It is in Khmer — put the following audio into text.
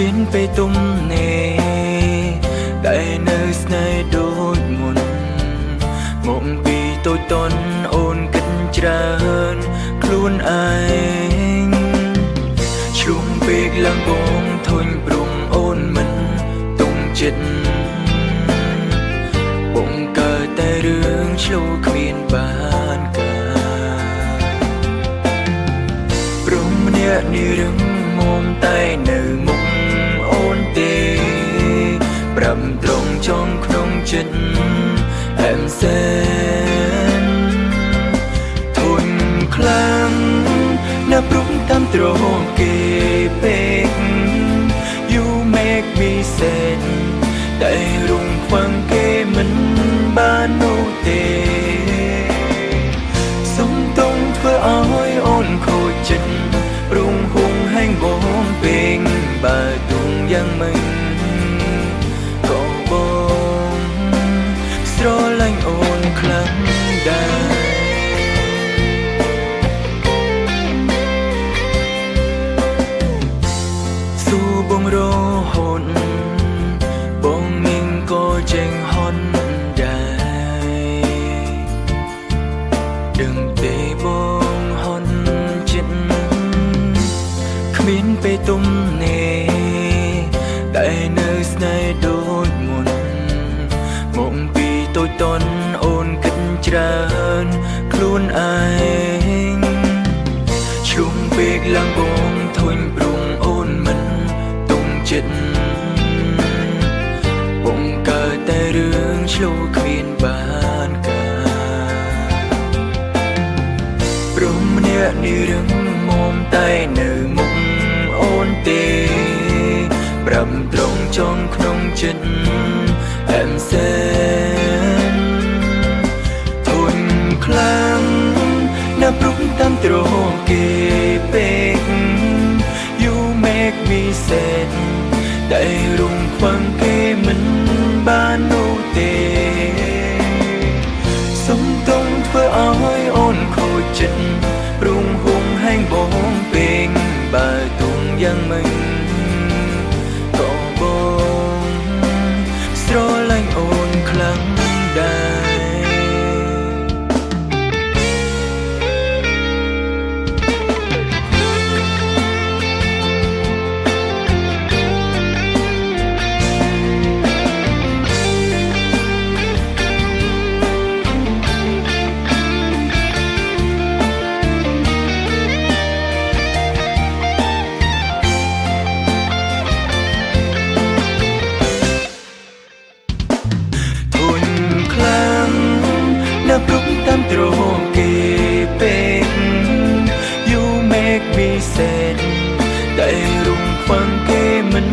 មានពេលទំនេរតែនៅស្នេហ៍ដូចមុនមកពីតូចតន់អូនគិតច្រើនខ្លួនឯងជ្រុំពេកឡើងបងធុញព្រំអូនមិនទុំចិត្តបងកើតតែរឿងឆ្លូគ្មានបានការព្រមម្នាក់នេះរឹងមុំតែនៅមុខអូនទេប្រាប់ត្រង់ចង់ក្នុងចិត្តអែមសែនធុញខ្លាំងណាស់ព្រមតាមត្រង់គេពេក You make me sad តែរងខ្វាំងគេមិនបាននោះទេសុំតង់ធ្វើឲ្យអូនខូចចិត្តរងហួងហែងបងពេងបើទុំយ៉ាងមិនក៏បងស្រឡាញ់អូនខ្លាំងដែរស៊ូបងរហូតបងមីងក៏ចេញហន់ដែរដឹងទេបងហន់ចិត្តគ្មានពេលទំនេរតែនៅស្នេហ៍ដូចមុនមកពីតូចតន់អូនគិតច្រើនខ្លួនឯងជ្រុំពេកឡើងបងធុញព្រំអូនមិនទុំចិត្តបងកើតតែរឿងឆ្លូគ្មានបានការព្រមម្នាក់នេះរឹងមុំតែនៅមុខអូនទេប្រាប់ត្រង់ចង់ក្នុងចិត្តអែមសែនធុញខ្លាំងណាស់ព្រមតាមត្រង់គេពេក You make me sad តែរងខ្វាំងគេមិនបាននោះទេសុំតង់ធ្វើឲ្យអូនខូចចិត្តរងហួងហែងបងពេងបើទុំយ៉ាងមិនក៏បងស្រឡាញ់អូនខ្លាំងដែរព្រមតាមត្រង់គេពេក You make me sad តែរងខ្វាំងគេមិន